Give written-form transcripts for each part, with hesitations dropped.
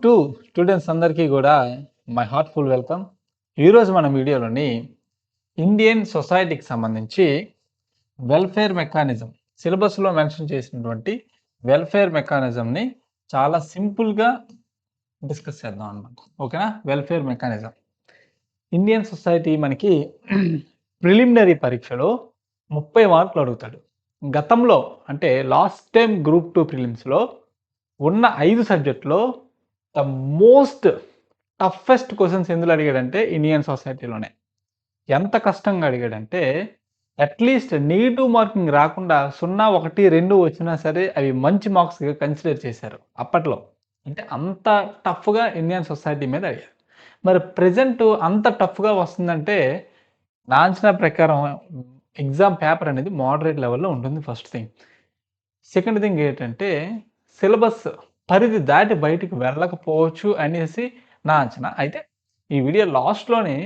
Group 2 students అందరికీ కూడా my heartful welcome. ఈరోజు మన వీడియోలోని ఇండియన్ సొసైటీకి సంబంధించి వెల్ఫేర్ మెకానిజం సిలబస్‌లో మెన్షన్ చేసినటువంటి వెల్ఫేర్ మెకానిజంని చాలా సింపుల్‌గా డిస్కస్ చేద్దాం అన్నమాట. ఓకేనా? Welfare mechanism. ఇండియన్ సొసైటీ మనకి ప్రిలిమినరీ పరీక్షలో 30 మార్కులు అడుగుతాడు. గతంలో అంటే లాస్ట్ టైమ్ గ్రూప్ 2 ప్రిలిమ్స్‌లో ఉన్న 5 సబ్జెక్ట్‌లో ద మోస్ట్ టఫెస్ట్ క్వెషన్స్ ఎందులో అడిగాడంటే ఇండియన్ సొసైటీలోనే. ఎంత కష్టంగా అడిగాడంటే అట్‌లీస్ట్ నెగెటివ్ మార్కింగ్ రాకుండా 0, 1, 2 వచ్చినా సరే అవి మంచి మార్క్స్‌గా కన్సిడర్ చేశారు అప్పట్లో. అంటే అంత టఫ్‌గా ఇండియన్ సొసైటీ మీద అడిగారు. మరి ప్రెజెంట్ అంత టఫ్‌గా వస్తుందంటే నా అంచనా ప్రకారం ఎగ్జామ్ పేపర్ అనేది మోడరేట్ లెవెల్‌లో ఉంటుంది ఫస్ట్ థింగ్. సెకండ్ థింగ్ ఏంటంటే సిలబస్ పరిధి దాటి బయటికి వెళ్ళకపోవచ్చు అనేసి నా అంచనా. అయితే ఈ వీడియో లాస్ట్‌లోనే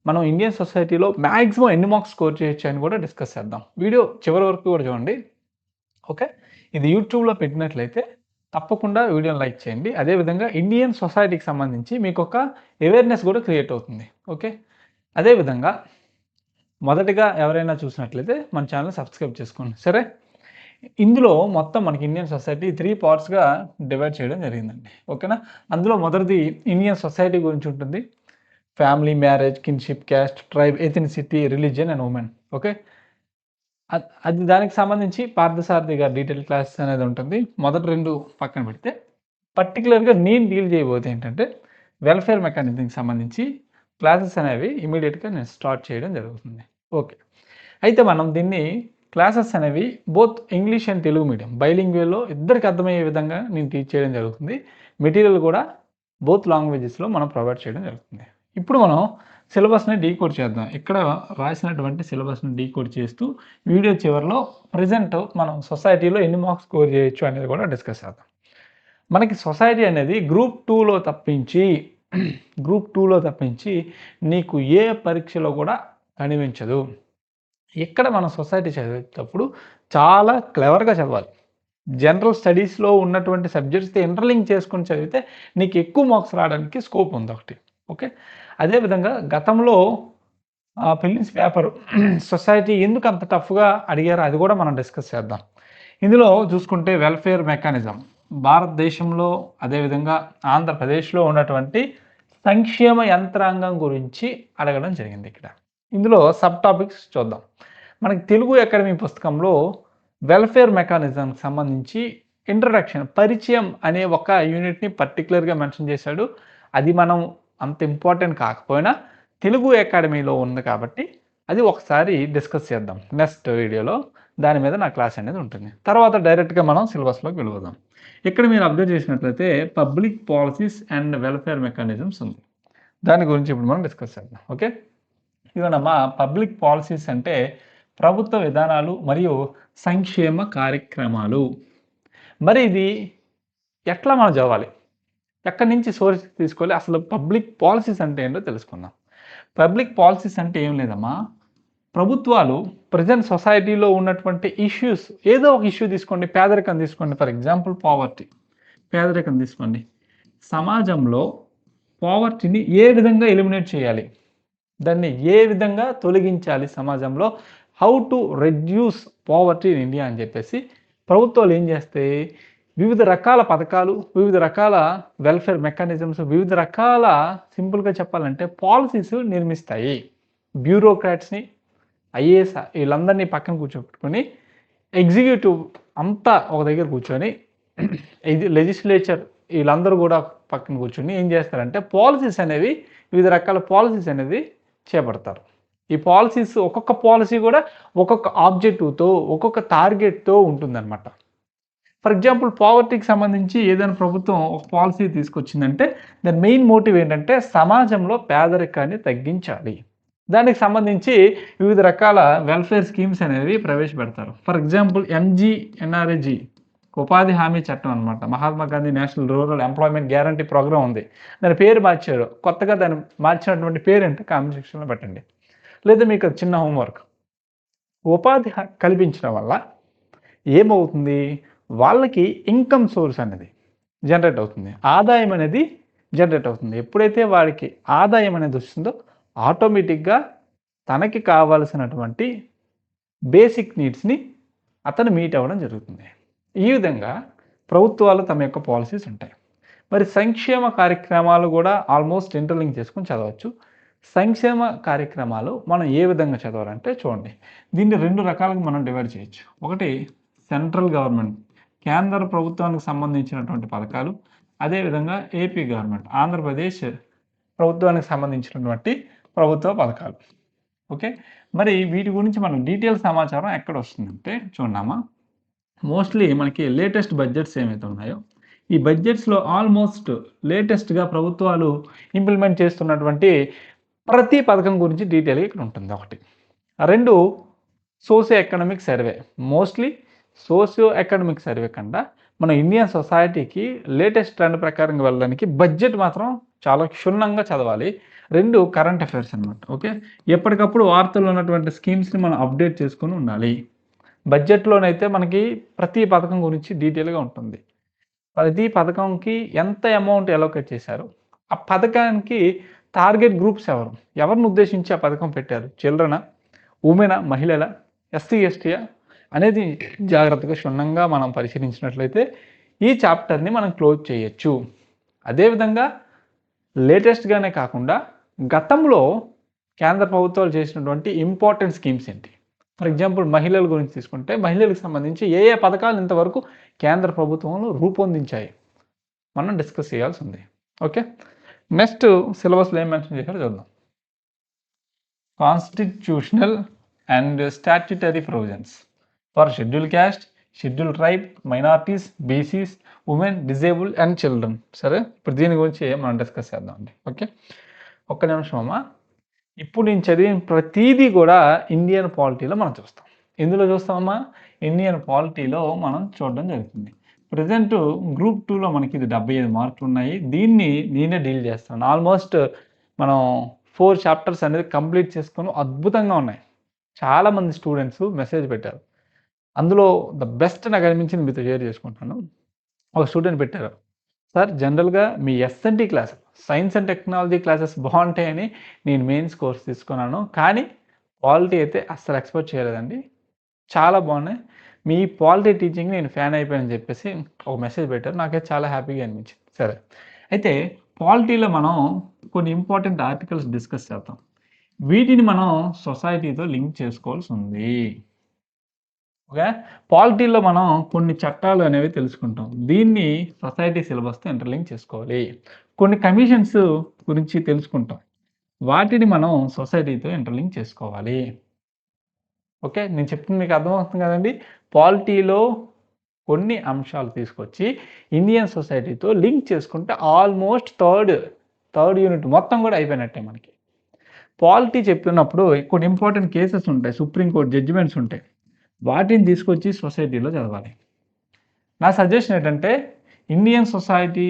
మనం ఇండియన్ సొసైటీలో మాక్సిమం ఎన్ని మార్క్స్ స్కోర్ చేయొచ్చు అని కూడా డిస్కస్ చేద్దాం. వీడియో చివరి వరకు కూడా చూడండి. ఓకే. ఇది యూట్యూబ్‌లో పెట్టినట్లయితే తప్పకుండా వీడియోని లైక్ చేయండి. అదేవిధంగా ఇండియన్ సొసైటీకి సంబంధించి మీకు ఒక అవేర్‌నెస్ కూడా క్రియేట్ అవుతుంది. ఓకే. అదేవిధంగా మొదటిగా ఎవరైనా చూసినట్లయితే మన ఛానల్ సబ్స్క్రైబ్ చేసుకోండి. సరే. ఇందులో మొత్తం మనకి ఇండియన్ సొసైటీ 3 పార్ట్స్‌గా డివైడ్ చేయడం జరిగిందండి. ఓకేనా? అందులో మొదటిది ఇండియన్ సొసైటీ గురించి ఉంటుంది. Family, marriage, kinship, caste, tribe, ethnicity, religion and women. Okay. అది దానికి సంబంధించి పార్థసారథి గారి డీటెయిల్ క్లాస్ అనేది ఉంటుంది. మొదటి 2 పక్కన పెడితే పర్టిక్యులర్‌గా నేను డీల్ చేయబోయేది ఏంటంటే వెల్ఫేర్ మెకానిజంకి సంబంధించి క్లాసెస్ అనేవి ఇమ్మీడియేట్‌గా నేను స్టార్ట్ చేయడం జరుగుతుంది. ఓకే. అయితే మనం దీన్ని క్లాసెస్ అనేవి both English and Telugu medium బైలింగ్వేలో ఇద్దరికి అర్థమయ్యే విధంగా నేను టీచ్ చేయడం జరుగుతుంది. మెటీరియల్ కూడా బోత్ లాంగ్వేజెస్‌లో మనం ప్రొవైడ్ చేయడం జరుగుతుంది. ఇప్పుడు మనం సిలబస్‌ని డీకోడ్ చేద్దాం. ఇక్కడ రాసినటువంటి సిలబస్‌ని డీకోడ్ చేస్తూ వీడియో చివరిలో ప్రెజెంట్ మనం సొసైటీలో ఎన్ని మార్క్స్ స్కోర్ చేయొచ్చు అనేది కూడా డిస్కస్ చేద్దాం. మనకి సొసైటీ అనేది గ్రూప్ 2లో తప్పించి నీకు ఏ పరీక్షలో కూడా కనిపించదు. ఇక్కడ మనం సొసైటీ చదివేటప్పుడు చాలా క్లెవర్‌గా చదవాలి. జనరల్ స్టడీస్‌లో ఉన్నటువంటి సబ్జెక్ట్స్‌తో ఇంటర్లింక్ చేసుకొని చదివితే నీకు ఎక్కువ మార్క్స్ రావడానికి స్కోప్ ఉంది ఒకటి. ఓకే. అదేవిధంగా గతంలో ప్రిలిమ్స్ పేపర్ సొసైటీ ఎందుకు అంత టఫ్‌గా అడిగారో అది కూడా మనం డిస్కస్ చేద్దాం. ఇందులో చూసుకుంటే వెల్ఫేర్ మెకానిజం భారతదేశంలో అదేవిధంగా ఆంధ్రప్రదేశ్‌లో ఉన్నటువంటి సంక్షేమ యంత్రాంగం గురించి అడగడం జరిగింది ఇక్కడ. ఇందులో సబ్ టాపిక్స్ చూద్దాం. మనకి తెలుగు అకాడమీ పుస్తకంలో వెల్ఫేర్ మెకానిజంకి సంబంధించి ఇంట్రడక్షన్ పరిచయం అనే ఒక యూనిట్‌ని పర్టిక్యులర్‌గా మెన్షన్ చేశాడు. అది మనం అంత ఇంపార్టెంట్ కాకపోయినా తెలుగు అకాడమీలో ఉంది కాబట్టి అది ఒకసారి డిస్కస్ చేద్దాం. నెక్స్ట్ వీడియోలో దాని మీద నా క్లాస్ అనేది ఉంటుంది. తర్వాత డైరెక్ట్‌గా మనం సిలబస్‌లోకి వెళ్ళిపోదాం. ఇక్కడ మీరు అబ్జర్వ్ చేసినట్లయితే public policies and welfare mechanisms ఉంది. దాని గురించి ఇప్పుడు మనం డిస్కస్ చేద్దాం. ఓకే. ఇవన్నమా పబ్లిక్ పాలసీస్ అంటే ప్రభుత్వ విధానాలు మరియు సంక్షేమ కార్యక్రమాలు. మరి ఇది ఎట్లా మనం చదవాలి? ఎక్కడి నుంచి సోర్స్ తీసుకోవాలి? అసలు పబ్లిక్ పాలసీస్ అంటే ఏంటో తెలుసుకుందాం. పబ్లిక్ పాలసీస్ అంటే ఏం లేదమ్మా, ప్రభుత్వాలు ప్రెజెంట్ సొసైటీలో ఉన్నటువంటి ఇష్యూస్ ఏదో ఒక ఇష్యూ తీసుకోండి. పేదరికం తీసుకోండి. For example poverty. పేదరికం తీసుకోండి. సమాజంలో పావర్టీని ఏ విధంగా ఎలిమినేట్ చేయాలి? దాన్ని ఏ విధంగా తొలగించాలి సమాజంలో? How to reduce poverty in India అని చెప్పేసి ప్రభుత్వాలు ఏం చేస్తాయి? వివిధ రకాల పథకాలు, వివిధ రకాల వెల్ఫేర్ మెకానిజమ్స్, వివిధ రకాల సింపుల్‌గా చెప్పాలంటే పాలసీస్ నిర్మిస్తాయి. బ్యూరోక్రాట్స్‌ని, ఐఏఎస్ వీళ్ళందరినీ పక్కన కూర్చోబెట్టుకొని ఎగ్జిక్యూటివ్ అంతా ఒక దగ్గర కూర్చొని ఇది లెజిస్లేచర్ వీళ్ళందరూ కూడా పక్కన కూర్చొని ఏం చేస్తారంటే పాలసీస్ అనేవి వివిధ రకాల పాలసీస్ అనేది చేపడతారు. ఈ పాలసీస్ ఒక్కొక్క పాలసీ కూడా ఒక్కొక్క ఆబ్జెక్టివ్‌తో, ఒక్కొక్క టార్గెట్‌తో ఉంటుందన్నమాట. ఫర్ ఎగ్జాంపుల్ పావర్టీకి సంబంధించి ఏదైనా ప్రభుత్వం ఒక పాలసీ తీసుకొచ్చిందంటే దాని మెయిన్ మోటివ్ ఏంటంటే సమాజంలో పేదరికాన్ని తగ్గించాలి. దానికి సంబంధించి వివిధ రకాల వెల్ఫేర్ స్కీమ్స్ అనేవి ప్రవేశపెడతారు. ఫర్ ఎగ్జాంపుల్ ఎంజీఎన్ఆర్ఏజీ ఉపాధి హామీ చట్టం అనమాట. Mahatma Gandhi national rural employment guarantee programme ఉంది. దాని పేరు మార్చారు. కొత్తగా దాన్ని మార్చినటువంటి పేరేంటో కామెంట్ సెక్షన్‌లో పెట్టండి. లేదా మీకు చిన్న హోంవర్క్. ఉపాధి కల్పించడం వల్ల ఏమవుతుంది? వాళ్ళకి ఇన్కమ్ సోర్స్ అనేది జనరేట్ అవుతుంది. ఆదాయం అనేది జనరేట్ అవుతుంది. ఎప్పుడైతే వాడికి ఆదాయం అనేది వస్తుందో ఆటోమేటిక్‌గా తనకి కావాల్సినటువంటి బేసిక్ నీడ్స్‌ని అతను మీట్ అవ్వడం జరుగుతుంది. ఈ విధంగా ప్రభుత్వాలు తమ యొక్క పాలసీస్ ఉంటాయి. మరి సంక్షేమ కార్యక్రమాలు కూడా ఆల్మోస్ట్ ఇంటర్లింక్ చేసుకొని చదవచ్చు. సంక్షేమ కార్యక్రమాలు మనం ఏ విధంగా చదవాలంటే చూడండి. దీన్ని 2 రకాలుగా మనం డివైడ్ చేయొచ్చు. ఒకటి సెంట్రల్ గవర్నమెంట్ కేంద్ర ప్రభుత్వానికి సంబంధించినటువంటి పథకాలు, అదేవిధంగా ఏపీ గవర్నమెంట్ ఆంధ్రప్రదేశ్ ప్రభుత్వానికి సంబంధించినటువంటి ప్రభుత్వ పథకాలు. ఓకే. మరి వీటి గురించి మనం డీటెయిల్ సమాచారం ఎక్కడ వస్తుందంటే చూడమ్మా, మోస్ట్లీ మనకి లేటెస్ట్ బడ్జెట్స్ ఏమైతే ఉన్నాయో ఈ బడ్జెట్స్లో ఆల్మోస్ట్ లేటెస్ట్గా ప్రభుత్వాలు ఇంప్లిమెంట్ చేస్తున్నటువంటి ప్రతి పథకం గురించి డీటెయిల్గా ఇక్కడ ఉంటుంది. ఒకటి 2 socio economic survey. Mostly socio economic survey కన్నా మన ఇండియన్ సొసైటీకి లేటెస్ట్ ట్రెండ్ ప్రకారంగా వెళ్ళడానికి బడ్జెట్ మాత్రం చాలా క్షుణ్ణంగా చదవాలి. 2 కరెంట్ అఫైర్స్ అనమాట. ఓకే. ఎప్పటికప్పుడు వార్తల్లో ఉన్నటువంటి స్కీమ్స్ని మనం అప్డేట్ చేసుకొని ఉండాలి. బడ్జెట్లోనైతే మనకి ప్రతి పథకం గురించి డీటెయిల్గా ఉంటుంది. ప్రతి పథకంకి ఎంత అమౌంట్ అలొకేట్ చేశారు, ఆ పథకానికి టార్గెట్ గ్రూప్స్ ఎవరిని ఉద్దేశించి ఆ పథకం పెట్టారు, చిల్డ్రనా, ఉమెనా, మహిళల, ఎస్సీ ఎస్టీయా అనేది జాగ్రత్తగా క్షుణ్ణంగా మనం పరిశీలించినట్లయితే ఈ చాప్టర్ని మనం క్లోజ్ చేయొచ్చు. అదేవిధంగా లేటెస్ట్గానే కాకుండా గతంలో కేంద్ర ప్రభుత్వాలు చేసినటువంటి ఇంపార్టెంట్ స్కీమ్స్ ఏంటి, ఫర్ ఎగ్జాంపుల్ మహిళల గురించి తీసుకుంటే మహిళలకు సంబంధించి ఏ ఏ పథకాలు ఇంతవరకు కేంద్ర ప్రభుత్వంలో రూపొందించాయి మనం డిస్కస్ చేయాల్సి ఉంది. ఓకే. నెక్స్ట్ సిలబస్లో ఏం మెన్షన్ చేశారో చూద్దాం. Constitutional and statutory provisions for schedule caste, schedule tribe, minorities, BCs, women, disable and children. సరే, ఇప్పుడు దీని గురించి మనం డిస్కస్ చేద్దాం అండి. ఓకే, ఒక్క నిమిషం అమ్మా. ఇప్పుడు నేను చదివిన ప్రతీదీ కూడా ఇండియన్ పాలిటీలో మనం చూస్తాం. ఎందులో చూస్తామమ్మా? ఇండియన్ పాలిటీలో మనం చూడడం జరుగుతుంది. ప్రజెంట్ గ్రూప్ 2లో మనకి ఇది 75 మార్కులు ఉన్నాయి. దీన్ని నేనే డీల్ చేస్తాను. ఆల్మోస్ట్ మనం 4 చాప్టర్స్ అనేది కంప్లీట్ చేసుకొని అద్భుతంగా ఉన్నాయి. చాలామంది స్టూడెంట్స్ మెసేజ్ పెట్టారు. అందులో ద బెస్ట్ నాకు అనిపించింది మీతో షేర్ చేసుకుంటాను. ఒక స్టూడెంట్ పెట్టారు, సార్ జనరల్గా మీ SNT class science and technology classes బాగుంటాయని నేను మెయిన్స్ కోర్స్ తీసుకున్నాను, కానీ పాలిటీ అయితే అస్సలు ఎక్స్పెక్ట్ చేయలేదండి, చాలా బాగున్నాయి, మీ పాలిటీ టీచింగ్ నేను ఫ్యాన్ అయిపోయానని చెప్పేసి ఒక మెసేజ్ పెట్టారు. నాకైతే చాలా హ్యాపీగా అనిపించింది. సరే, అయితే పాలిటీలో మనం కొన్ని ఇంపార్టెంట్ ఆర్టికల్స్ డిస్కస్ చేద్దాం. వీటిని మనం సొసైటీతో లింక్ చేసుకోవాల్సి ఉంది. ఓకే, పాలిటీలో మనం కొన్ని చట్టాలు అనేవి తెలుసుకుంటాం. దీన్ని సొసైటీ సిలబస్తో ఇంటర్లింక్ చేసుకోవాలి. కొన్ని కమిషన్స్ గురించి తెలుసుకుంటాం. వాటిని మనం సొసైటీతో ఇంటర్లింక్ చేసుకోవాలి. ఓకే, నేను చెప్తుంది మీకు అర్థమవుతుంది కదండి. పాలిటీలో కొన్ని అంశాలు తీసుకొచ్చి ఇండియన్ సొసైటీతో లింక్ చేసుకుంటే ఆల్మోస్ట్ థర్డ్ యూనిట్ మొత్తం కూడా అయిపోయినట్టే మనకి. పాలిటీ చెప్పినప్పుడు కొన్ని ఇంపార్టెంట్ కేసెస్ ఉంటాయి, సుప్రీంకోర్టు జడ్జిమెంట్స్ ఉంటాయి, వాటిని తీసుకొచ్చి సొసైటీలో చదవాలి. నా సజెషన్ ఏంటంటే ఇండియన్ సొసైటీ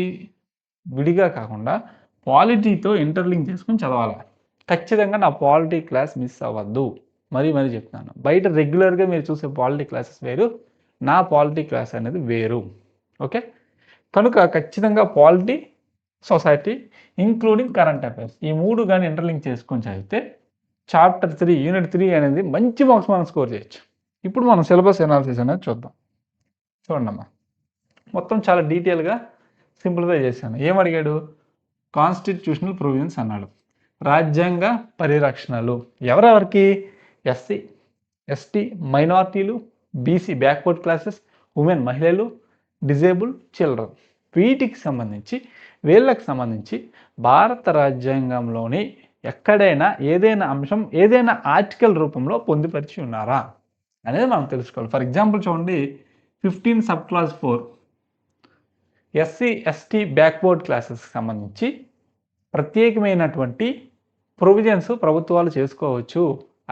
విడిగా కాకుండా పాలిటీతో ఇంటర్లింక్ చేసుకుని చదవాలి. ఖచ్చితంగా నా పాలిటీ క్లాస్ మిస్ అవ్వద్దు, మరీ చెప్తున్నాను. బయట రెగ్యులర్గా మీరు చూసే పాలిటీ క్లాసెస్ వేరు, నా పాలిటీ క్లాస్ అనేది వేరు. ఓకే, కనుక ఖచ్చితంగా polity, society including current affairs ఈ 3 కానీ ఇంటర్లింక్ చేసుకొని చదివితే చాప్టర్ 3 యూనిట్ 3 అనేది మంచి మార్క్స్ మనం స్కోర్ చేయొచ్చు. ఇప్పుడు మనం సిలబస్ ఎనాలిసిస్ అనేది చూద్దాం. చూడండమ్మా, మొత్తం చాలా డీటెయిల్గా సింప్లిఫై చేశాను. ఏమడిగాడు? కాన్స్టిట్యూషనల్ ప్రొవిజన్స్ అన్నాడు. రాజ్యాంగ పరిరక్షణలు ఎవరెవరికి? ఎస్సీ, ఎస్టీ, మైనారిటీలు, బీసీ బ్యాక్వర్డ్ క్లాసెస్, ఉమెన్ మహిళలు, డిజేబుల్, చిల్డ్రన్. వీటికి సంబంధించి వీళ్ళకి సంబంధించి భారత రాజ్యాంగంలోని ఎక్కడైనా ఏదైనా అంశం ఏదైనా ఆర్టికల్ రూపంలో పొందుపరిచి ఉన్నారా అనేది మనం తెలుసుకోవాలి. ఫర్ ఎగ్జాంపుల్ చూడండి, 15 sub class 4 SC ST backward క్లాసెస్కి సంబంధించి ప్రత్యేకమైనటువంటి ప్రొవిజన్స్ ప్రభుత్వాలు చేసుకోవచ్చు,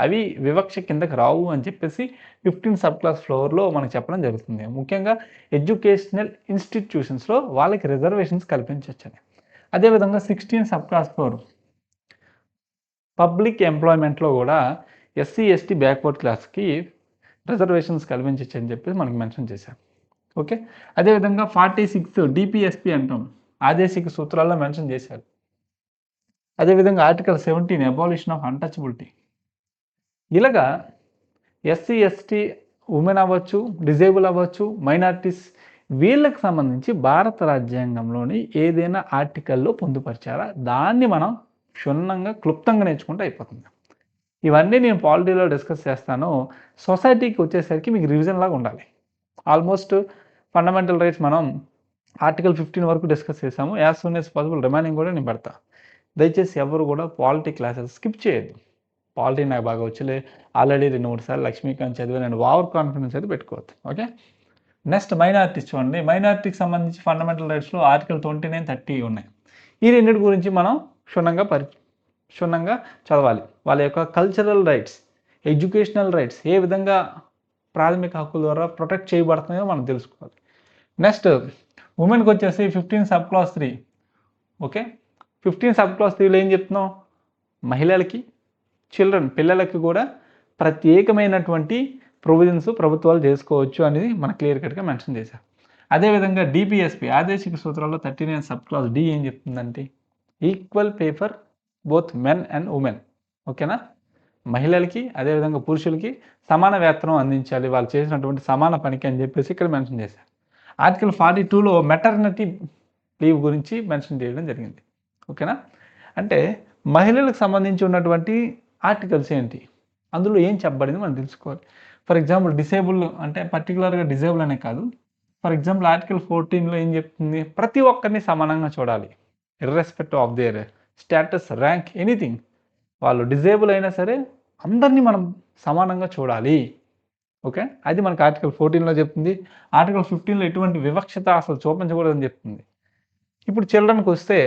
అవి వివక్ష కిందకి రావు అని చెప్పేసి 15 సబ్ క్లాస్ 4లో మనకు చెప్పడం జరుగుతుంది. ముఖ్యంగా ఎడ్యుకేషనల్ ఇన్స్టిట్యూషన్స్లో వాళ్ళకి రిజర్వేషన్స్ కల్పించవచ్చని. అదేవిధంగా 16 సబ్ క్లాస్ 4 పబ్లిక్ ఎంప్లాయ్మెంట్లో కూడా ఎస్సీ ఎస్టీ బ్యాక్వర్డ్ క్లాస్కి రిజర్వేషన్స్ కల్పించవచ్చు అని చెప్పేసి మనకి మెన్షన్ చేశారు. ఓకే. అదేవిధంగా 46 డిపిఎస్పి అంటాం, ఆదేశిక సూత్రాల్లో మెన్షన్ చేశారు. అదేవిధంగా ఆర్టికల్ 17 అబాలిషన్ ఆఫ్ అన్‌టచబిలిటీ. ఇలాగా ఎస్సీ, ఎస్టీ, ఉమెన్ అవ్వచ్చు, డిజేబుల్ అవ్వచ్చు, మైనారిటీస్ వీళ్ళకి సంబంధించి భారత రాజ్యాంగంలోని ఏదైనా ఆర్టికల్‌లో పొందుపరిచారా? దాన్ని మనం క్షుణ్ణంగా, క్లుప్తంగా నేర్చుకుంటే అయిపోతుంది. ఇవన్నీ నేను పాలిటీలో డిస్కస్ చేస్తాను. సొసైటీకి వచ్చేసరికి మీకు రివిజన్ లాగా ఉండాలి. ఆల్మోస్ట్ ఫండమెంటల్ రైట్స్ మనం ఆర్టికల్ 15 వరకు డిస్కస్ చేసాము. As soon as possible remaining కూడా నేను పెడతా. దయచేసి ఎవరు కూడా పాలిటీ క్లాసెస్ స్కిప్ చేయొద్దు. పాలిటీ నాకు బాగా వచ్చులే, ఆల్రెడీ 2-3 సార్లు లక్ష్మీకాంత్ చదివాను, ఓవర్ కాన్ఫిడెన్స్ అయితే పెట్టుకోవద్దు. ఓకే. నెక్స్ట్ మైనారిటీస్ చూడండి. మైనారిటీకి సంబంధించి ఫండమెంటల్ రైట్స్లో ఆర్టికల్ 29, 30 ఉన్నాయి. ఈ రెండింటి గురించి మనం క్షుణ్ణంగా చదవాలి. వాళ్ళ యొక్క కల్చరల్ రైట్స్, ఎడ్యుకేషనల్ రైట్స్ ఏ విధంగా ప్రాథమిక హక్కుల ద్వారా ప్రొటెక్ట్ చేయబడుతున్నాయో మనం తెలుసుకోవాలి. నెక్స్ట్ ఉమెన్కి వచ్చేసి 15 sub class 3. Okay. 15 sub class 3లో ఏం చెప్తున్నాం? మహిళలకి, చిల్డ్రన్ పిల్లలకి కూడా ప్రత్యేకమైనటువంటి ప్రొవిజన్స్ ప్రభుత్వాలు చేసుకోవచ్చు అనేది మన క్లియర్ కట్గా మెన్షన్ చేశారు. అదేవిధంగా డిపిఎస్పి ఆదేశిక సూత్రాల్లో 39 సబ్ క్లాస్ డి ఏం చెప్తుందంటే equal pay for both men and women. ఓకేనా? మహిళలకి అదేవిధంగా పురుషులకి సమాన వేతనం అందించాలి వాళ్ళు చేసినటువంటి సమాన పనికి అని చెప్పేసి ఇక్కడ మెన్షన్ చేశారు. ఆర్టికల్ 42లో మెటర్నిటీ లీవ్ గురించి మెన్షన్ చేయడం జరిగింది. ఓకేనా? అంటే మహిళలకు సంబంధించి ఉన్నటువంటి ఆర్టికల్స్ ఏంటి, అందులో ఏం చెప్పబడింది మనం తెలుసుకోవాలి. ఫర్ ఎగ్జాంపుల్ డిసేబుల్ అంటే పర్టికులర్గా డిజేబుల్ అనే కాదు. ఫర్ ఎగ్జాంపుల్ ఆర్టికల్ 14లో ఏం చెప్తుంది? ప్రతి ఒక్కరిని సమానంగా చూడాలి, irrespective of their status, rank, anything. వాళ్ళు డిజేబుల్ అయినా సరే అందరినీ మనం సమానంగా చూడాలి. ఓకే. అది మనకు ఆర్టికల్ 14లో చెప్తుంది. ఆర్టికల్ 15లో ఎటువంటి వివక్షత అసలు చూపించకూడదని చెప్తుంది. ఇప్పుడు చిల్డ్రన్కి వస్తే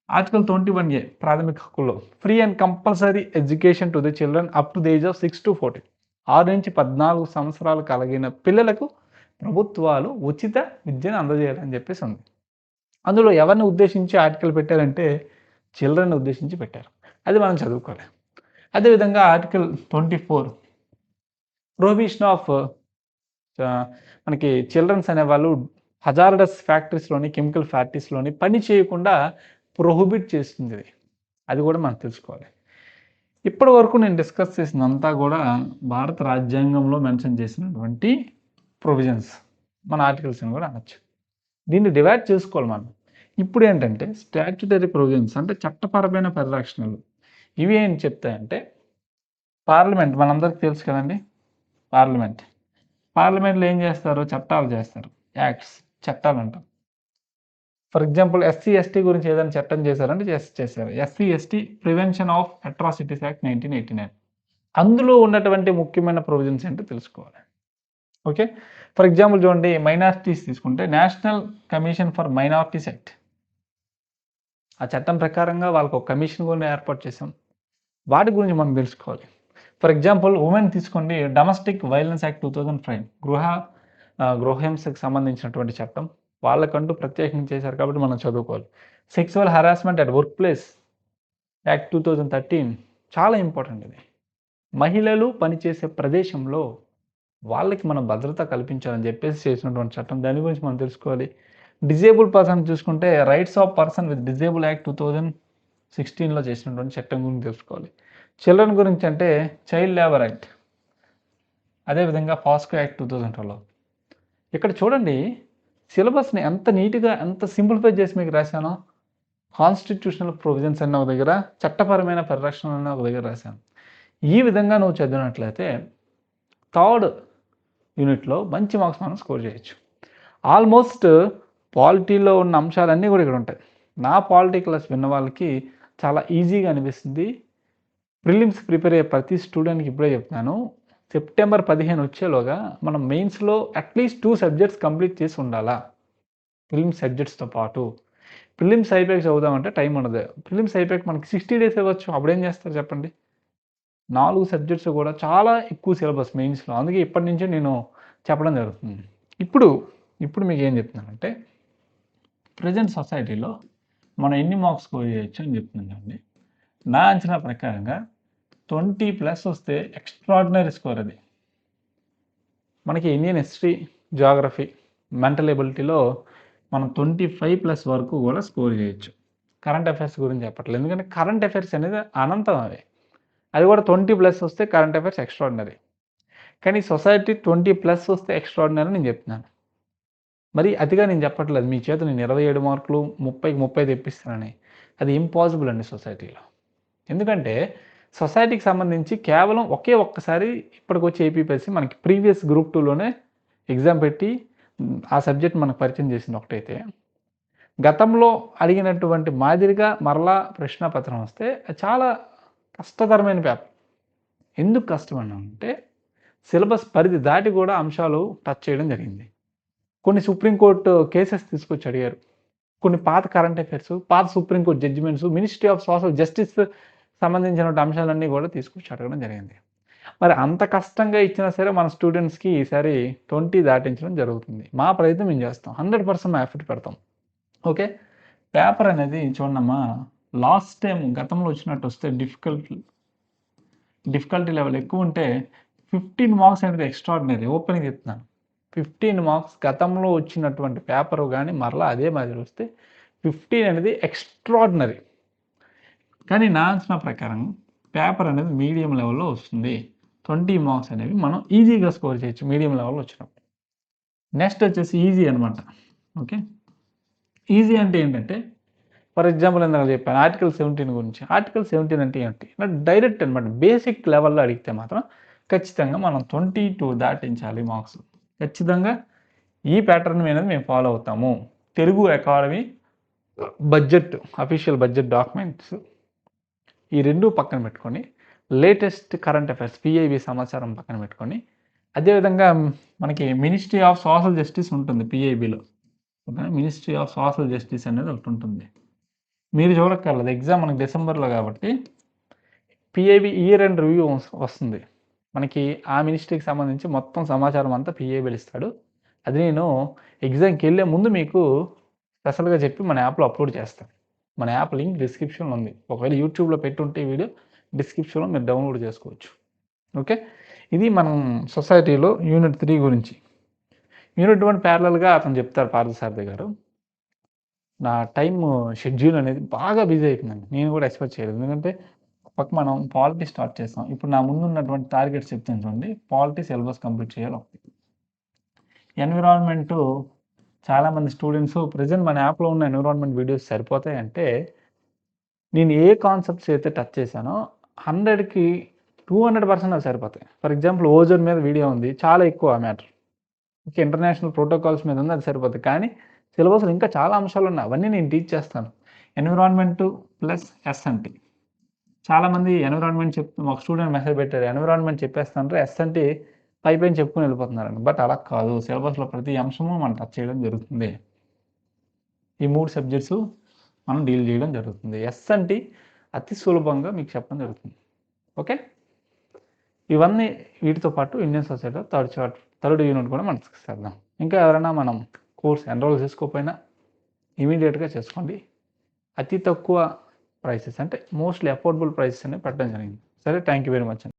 ఆర్టికల్ 21A ప్రాథమిక హక్కుల్లో free and compulsory education to the children up to the age of 6 to 14. 6 నుంచి 14 సంవత్సరాలు కలిగిన పిల్లలకు ప్రభుత్వాలు ఉచిత విద్యను అందజేయాలని చెప్పేసి ఉంది. అందులో ఎవరిని ఉద్దేశించి ఆర్టికల్ పెట్టారంటే చిల్డ్రన్ ఉద్దేశించి పెట్టారు. అది మనం చదువుకోవాలి. అదేవిధంగా ఆర్టికల్ 24 ప్రొహిబిషన్ ఆఫ్ మనకి చిల్డ్రన్స్ అనేవాళ్ళు హజార్డస్ ఫ్యాక్టరీస్లోని, కెమికల్ ఫ్యాక్టరీస్లోని పని చేయకుండా ప్రొహిబిట్ చేస్తుంది. అది కూడా మనం తెలుసుకోవాలి. ఇప్పటి వరకు నేను డిస్కస్ చేసినంతా కూడా భారత రాజ్యాంగంలో మెన్షన్ చేసినటువంటి ప్రొవిజన్స్, మన ఆర్టికల్స్ అని కూడా అనొచ్చు. దీన్ని డివైడ్ చేసుకోవాలి మనం. ఇప్పుడు ఏంటంటే స్టాట్యుటరీ ప్రొవిజన్స్ అంటే చట్టపరమైన పరిరక్షణలు. ఇవి ఏం చెప్తాయంటే పార్లమెంట్ మనందరికీ తెలుసు కదండి. పార్లమెంట్లో ఏం చేస్తారు? చట్టాలు చేస్తారు. యాక్ట్స్, చట్టాలు అంటాం. ఫర్ ఎగ్జాంపుల్ ఎస్సీ ఎస్టీ గురించి ఏదైనా చట్టం చేశారంటే చేశారు. SC ST prevention of atrocities act 1989. అందులో ఉన్నటువంటి ముఖ్యమైన ప్రొవిజన్స్ ఏంటో తెలుసుకోవాలి. ఓకే. ఫర్ ఎగ్జాంపుల్ చూడండి, మైనారిటీస్ తీసుకుంటే national commission for minorities act. ఆ చట్టం ప్రకారంగా వాళ్ళకు ఒక కమిషన్ కూడా ఏర్పాటు చేసాం. వాటి గురించి మనం తెలుసుకోవాలి. ఫర్ ఎగ్జాంపుల్ ఉమెన్ తీసుకోండి, డొమెస్టిక్ వైలెన్స్ యాక్ట్ 2005 గృహహింసకు సంబంధించినటువంటి చట్టం. వాళ్ళకంటూ ప్రత్యేకంగా చేశారు కాబట్టి మనం చదువుకోవాలి. Sexual harassment at work place act 2013 చాలా ఇంపార్టెంట్. ఇది మహిళలు పనిచేసే ప్రదేశంలో వాళ్ళకి మనం భద్రత కల్పించాలని చెప్పేసి చేసినటువంటి చట్టం. దాని గురించి మనం తెలుసుకోవాలి. డిజేబుల్ పర్సన్ చూసుకుంటే rights of person with disable act 2016లో చేసినటువంటి చట్టం గురించి తెలుసుకోవాలి. చిల్డ్రన్ గురించి అంటే చైల్డ్ లేబర్ యాక్ట్, అదేవిధంగా పాస్కో యాక్ట్ 2012. ఇక్కడ చూడండి సిలబస్ని ఎంత నీట్గా ఎంత సింప్లిఫై చేసి మీకు రాశానో. కాన్స్టిట్యూషనల్ ప్రొవిజన్స్ అన్న ఒక దగ్గర, చట్టపరమైన పరిరక్షణ అన్న ఒక దగ్గర రాశాను. ఈ విధంగా నువ్వు చదివినట్లయితే 3rd యూనిట్లో మంచి మార్క్స్ మనం స్కోర్ చేయొచ్చు. ఆల్మోస్ట్ పాలిటీలో ఉన్న అంశాలన్నీ కూడా ఇక్కడ ఉంటాయి. నా పాలిటీ క్లాస్ విన్న వాళ్ళకి చాలా ఈజీగా అనిపిస్తుంది. ప్రిలిమ్స్ ప్రిపేర్ అయ్యే ప్రతి స్టూడెంట్కి ఇప్పుడే చెప్తున్నాను, సెప్టెంబర్ 15 వచ్చేలోగా మనం మెయిన్స్లో అట్లీస్ట్ 2 సబ్జెక్ట్స్ కంప్లీట్ చేసి ఉండాలా. ప్రిలిమ్స్ సబ్జెక్ట్స్తో పాటు ప్రిలిమ్స్ అయిపోయాక చదువుదామంటే టైం ఉండదు. ప్రిలిమ్స్ అయిపోయాక మనకి 60 days ఇవ్వచ్చు. అప్పుడేం చేస్తారు చెప్పండి? 4 సబ్జెక్ట్స్ కూడా చాలా ఎక్కువ సిలబస్ మెయిన్స్లో. అందుకే ఇప్పటి నుంచే నేను చెప్పడం జరుగుతుంది. ఇప్పుడు మీకు ఏం చెప్తున్నానంటే ప్రజెంట్ సొసైటీలో మనం ఎన్ని మార్క్స్ స్కోర్ చేయొచ్చు అని చెప్తున్నానండి. నా అంచనా ప్రకారంగా 20+ వస్తే ఎక్స్ట్రాడినరీ స్కోర్. అది మనకి ఇండియన్ హిస్టరీ, జాగ్రఫీ, మెంటల్ ఎబిలిటీలో మనం 25+ వరకు కూడా స్కోర్ చేయొచ్చు. కరెంట్ అఫైర్స్ గురించి చెప్పట్లేదు. ఎందుకంటే కరెంట్ అఫైర్స్ అనేది అనంతం అవి. అది కూడా 20+ వస్తే కరెంట్ అఫైర్స్ ఎక్స్ట్రాడినరీ. కానీ సొసైటీ 20+ వస్తే ఎక్స్ట్రాడినరీ నేను చెప్తున్నాను. మరి అతిగా నేను చెప్పట్లేదు. మీ చేత నేను 27 మార్కులు 30కి 30 తెప్పిస్తానని. అది ఇంపాసిబుల్ అండి సొసైటీలో. ఎందుకంటే సొసైటీకి సంబంధించి కేవలం ఒక్కసారి ఇప్పటికొచ్చి ఏపీపీఎస్సీ మనకి ప్రీవియస్ గ్రూప్ 2లోనే ఎగ్జామ్ పెట్టి ఆ సబ్జెక్ట్ మనకు పరిచయం చేసింది ఒకటైతే, గతంలో అడిగినటువంటి మాదిరిగా మరలా ప్రశ్నాపత్రం వస్తే చాలా కష్టతరమైన పేపర్. ఎందుకు కష్టమన్నా అంటే సిలబస్ పరిధి దాటి కూడా అంశాలు టచ్ చేయడం జరిగింది. కొన్ని సుప్రీంకోర్టు కేసెస్ తీసుకొచ్చి అడిగారు. కొన్ని పాత కరెంట్ అఫైర్స్, పాత supreme court judgements, ministry of social justice సంబంధించిన అంశాలన్నీ కూడా తీసుకొచ్చి అడగడం జరిగింది. మరి అంత కష్టంగా ఇచ్చినా సరే మన స్టూడెంట్స్కి ఈసారి 20 దాటించడం జరుగుతుంది. మా ప్రయత్నం మేము చేస్తాం. 100% మా ఎఫర్ట్ పెడతాం. ఓకే. పేపర్ అనేది చూడమ్మా, లాస్ట్ టైం గతంలో వచ్చినట్టు వస్తే డిఫికల్టీ లెవెల్ ఎక్కువ ఉంటే 15 మార్క్స్ అనేది ఎక్స్ట్రాడినరీ. ఓపెనింగ్ చెప్తున్నాను. 15 మార్క్స్ గతంలో వచ్చినటువంటి పేపర్ కానీ మరలా అదే మాదిరి వస్తే 15 అనేది ఎక్స్ట్రాడినరీ. కానీ నా అంచనా ప్రకారం పేపర్ అనేది మీడియం లెవెల్లో వస్తుంది. 20 మార్క్స్ అనేవి మనం ఈజీగా స్కోర్ చేయొచ్చు మీడియం లెవెల్లో వచ్చినప్పుడు. నెక్స్ట్ వచ్చేసి ఈజీ అనమాట. ఓకే. ఈజీ అంటే ఏంటంటే, ఫర్ ఎగ్జాంపుల్ ఇందాక చెప్పాను ఆర్టికల్ 17 గురించి. ఆర్టికల్ 17 అంటే ఏంటి? డైరెక్ట్ అనమాట. బేసిక్ లెవెల్లో అడిగితే మాత్రం ఖచ్చితంగా మనం 22 దాటించాలి మార్క్స్. ఖచ్చితంగా ఈ ప్యాటర్న్ అనేది మేము ఫాలో అవుతాము. Telugu academy budget, official budget documents ఈ రెండు పక్కన పెట్టుకొని, లేటెస్ట్ కరెంట్ అఫైర్స్ పిఐబి సమాచారం పక్కన పెట్టుకొని, అదేవిధంగా మనకి మినిస్ట్రీ ఆఫ్ సోషల్ జస్టిస్ ఉంటుంది పిఐబిలో. Okay. Ministry of social justice అనేది ఒకటి ఉంటుంది. మీరు చూడక్కర్లేదు, ఎగ్జామ్ మనకి డిసెంబర్లో కాబట్టి పిఐబి ఇయర్ అండ్ రివ్యూ వస్తుంది. మనకి ఆ మినిస్ట్రీకి సంబంధించి మొత్తం సమాచారం అంతా పిఐబిలు ఇస్తాడు. అది నేను ఎగ్జామ్కి వెళ్ళే ముందు మీకు స్పెషల్గా చెప్పి మన యాప్లో అప్లోడ్ చేస్తాను. మన యాప్ లింక్ డిస్క్రిప్షన్లో ఉంది. ఒకవేళ యూట్యూబ్లో పెట్టుంటే వీడియో డిస్క్రిప్షన్లో మీరు డౌన్లోడ్ చేసుకోవచ్చు. ఓకే. ఇది మనం సొసైటీలో యూనిట్ 3 గురించి. యూనిట్ 1 ప్యారలల్గా అతను చెప్తారు పార్థసారథి గారు. నా టైం షెడ్యూల్ అనేది బాగా బిజీ అయిపోయిందండి. నేను కూడా ఎక్స్పెక్ట్ చేయలేదు. ఎందుకంటే పక్క మనం పాలిటీ స్టార్ట్ చేస్తాం. ఇప్పుడు నా ముందు ఉన్నటువంటి టార్గెట్స్ చెప్తాను చూడండి. పాలిటీ సిలబస్ కంప్లీట్ చేయాలి ఒకటి. ఎన్విరాన్మెంటు చాలామంది స్టూడెంట్స్ ప్రెజెంట్ మన యాప్లో ఉన్న ఎన్విరాన్మెంట్ వీడియోస్ సరిపోతాయంటే, నేను ఏ కాన్సెప్ట్స్ అయితే టచ్ చేశానో 100కి 200% అవి సరిపోతాయి. ఫర్ ఎగ్జాంపుల్ ఓజోన్ మీద వీడియో ఉంది, చాలా ఎక్కువ ఆ మ్యాటర్. ఓకే. ఇంటర్నేషనల్ ప్రోటోకాల్స్ మీద ఉంది, అది సరిపోతుంది. కానీ సిలబస్లో ఇంకా చాలా అంశాలు ఉన్నాయి. అవన్నీ నేను టీచ్ చేస్తాను. Environment plus SNT. చాలామంది ఎన్విరాన్మెంట్ ఒక స్టూడెంట్ మెసేజ్ పెట్టారు, ఎన్విరాన్మెంట్ చెప్పేస్తానంటే ఎస్ఎన్టీ పైపైన చెప్పుకొని వెళ్ళిపోతున్నారండి. బట్ అలా కాదు. సిలబస్లో ప్రతి అంశము మనం టచ్ చేయడం జరుగుతుంది. ఈ 3 సబ్జెక్ట్స్ మనం డీల్ చేయడం జరుగుతుంది. ఎస్ఎన్టీ అతి సులభంగా మీకు చెప్పడం జరుగుతుంది. ఓకే. ఇవన్నీ వీటితో పాటు ఇండియన్ సొసైటీలో థర్డ్ యూనిట్ కూడా మనం డిస్కస్ చేద్దాం. ఇంకా ఎవరైనా మనం కోర్స్ ఎన్రోల్ చేసుకోకపోయినా ఇమీడియట్గా చేసుకోండి. అతి తక్కువ ప్రైసెస్ అంటే మోస్ట్లీ అఫోర్డబుల్ ప్రైసెస్ అనేవి పెట్టడం జరిగింది. సరే, థ్యాంక్ యూ వెరీ మచ్ అండి.